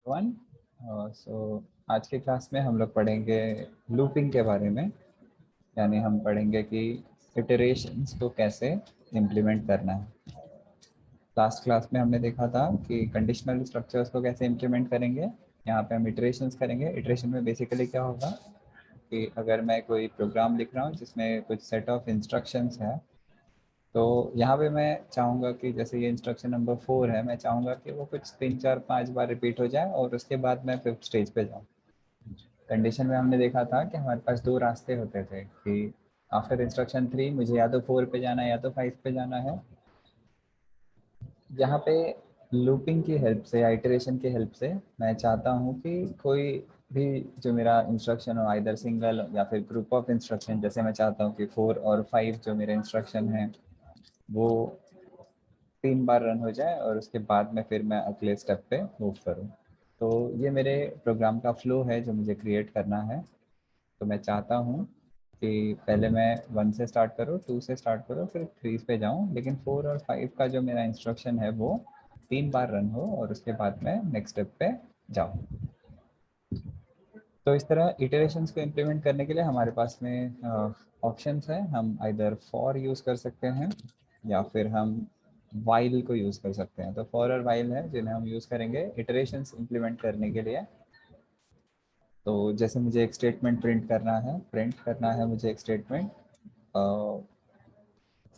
One so आज के class में हम लोग पढ़ेंगे लूपिंग के बारे में। यानी हम पढ़ेंगे कि इटरेशंस को कैसे इम्प्लीमेंट करना है। लास्ट क्लास में हमने देखा था कि कंडीशनल स्ट्रक्चर्स को कैसे इम्प्लीमेंट करेंगे। यहाँ पे हम इटरेशंस करेंगे। इटरेशन में बेसिकली क्या होगा कि अगर मैं कोई प्रोग्राम लिख रहा हूँ जिसमें कुछ सेट ऑफ इंस्ट्रक्शंस है, तो यहाँ पे मैं चाहूँगा कि जैसे ये इंस्ट्रक्शन नंबर 4 है, मैं चाहूँगा कि वो कुछ 3 4 5 बार रिपीट हो जाए और उसके बाद मैं फिफ्थ स्टेज पे जाऊँ। कंडीशन में हमने देखा था कि हमारे पास दो रास्ते होते थे कि आफ्टर इंस्ट्रक्शन 3 मुझे या तो 4 पे जाना है या तो 5 पे जाना है। यहाँ पे लूपिंग की हेल्प से या इटरेशन की हेल्प से मैं चाहता हूँ कि कोई भी जो मेरा इंस्ट्रक्शन हो, आइदर सिंगल या फिर ग्रुप ऑफ इंस्ट्रक्शन, जैसे मैं चाहता हूँ कि 4 और 5 जो मेरे इंस्ट्रक्शन हैं वो 3 बार रन हो जाए और उसके बाद में फिर मैं अगले स्टेप पे मूव करूँ। तो ये मेरे प्रोग्राम का फ्लो है जो मुझे क्रिएट करना है। तो मैं चाहता हूँ कि पहले मैं 1 से स्टार्ट करूँ, 2 से स्टार्ट करूँ, फिर 3 पे जाऊँ, लेकिन 4 और 5 का जो मेरा इंस्ट्रक्शन है वो 3 बार रन हो और उसके बाद मैं नेक्स्ट स्टेप पे जाऊँ। तो इस तरह इटरेशंस को इम्प्लीमेंट करने के लिए हमारे पास में ऑप्शंस हैं। हम आइदर फॉर यूज़ कर सकते हैं या फिर हम वाइल को यूज़ कर सकते हैं। तो फॉर और वाइल है जिन्हें हम यूज़ करेंगे इटरेशंस इम्प्लीमेंट करने के लिए। तो जैसे मुझे एक स्टेटमेंट प्रिंट करना है मुझे एक स्टेटमेंट।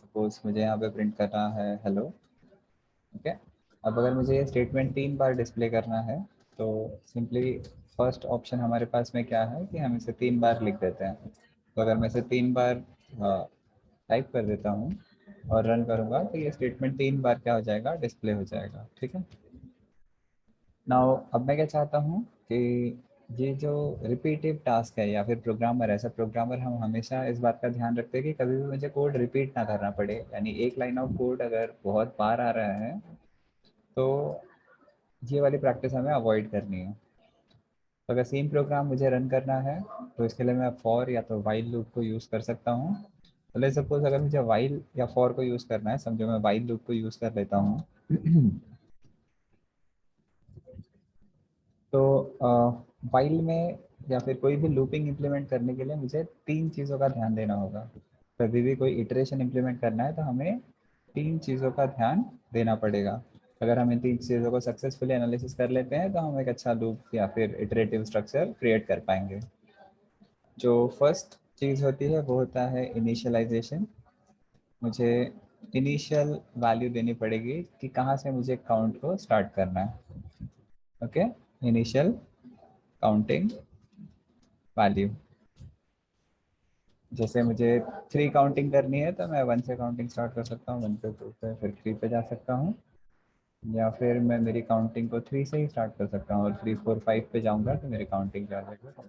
सपोज मुझे यहाँ पे प्रिंट करना है हेलो। ठीक है। अब अगर मुझे ये स्टेटमेंट 3 बार डिस्प्ले करना है तो सिंपली फर्स्ट ऑप्शन हमारे पास में क्या है कि हम इसे 3 बार लिख देते हैं। तो अगर मैं इसे 3 बार टाइप कर देता हूँ और रन करूँगा तो ये स्टेटमेंट 3 बार क्या हो जाएगा, डिस्प्ले हो जाएगा। ठीक है। नाउ अब मैं क्या चाहता हूँ कि ये जो रिपीटिव टास्क है या फिर प्रोग्रामर, ऐसा प्रोग्रामर हम हमेशा इस बात का ध्यान रखते हैं कि कभी भी मुझे कोड रिपीट ना करना पड़े। यानी एक लाइन ऑफ कोड अगर बहुत बार आ रहा है तो ये वाली प्रैक्टिस हमें अवॉइड करनी है। तो अगर सेम प्रोग्राम मुझे रन करना है तो इसके लिए मैं फॉर या तो वाइल लूप को यूज़ कर सकता हूँ। तो लेट्स सपोज अगर मुझे वाइल या फॉर को यूज़ करना है, समझो मैं वाइल लूप को यूज़ कर लेता हूँ। तो वाइल में या फिर कोई भी लूपिंग इम्प्लीमेंट करने के लिए मुझे 3 चीज़ों का ध्यान देना होगा। कभी भी कोई इटरेशन इम्प्लीमेंट करना है तो हमें 3 चीज़ों का ध्यान देना पड़ेगा। अगर हम इन 3 चीज़ों को सक्सेसफुली एनालिसिस कर लेते हैं तो हम एक अच्छा लूप या फिर इटरेटिव स्ट्रक्चर क्रिएट कर पाएंगे। जो फर्स्ट चीज़ होती है वो होता है इनिशियलाइजेशन। मुझे इनिशियल वैल्यू देनी पड़ेगी कि कहाँ से मुझे काउंट को स्टार्ट करना है। ओके। Initial counting value. जैसे मुझे 3 काउंटिंग करनी है तो मैं 1 से काउंटिंग स्टार्ट कर सकता हूँ, 1 पे 2 पे फिर 3 पे जा सकता हूँ। या फिर मैं मेरी काउंटिंग को 3 से ही स्टार्ट कर सकता हूँ और 3 4 5 पे जाऊँगा तो मेरी काउंटिंग क्या हो जाएगी,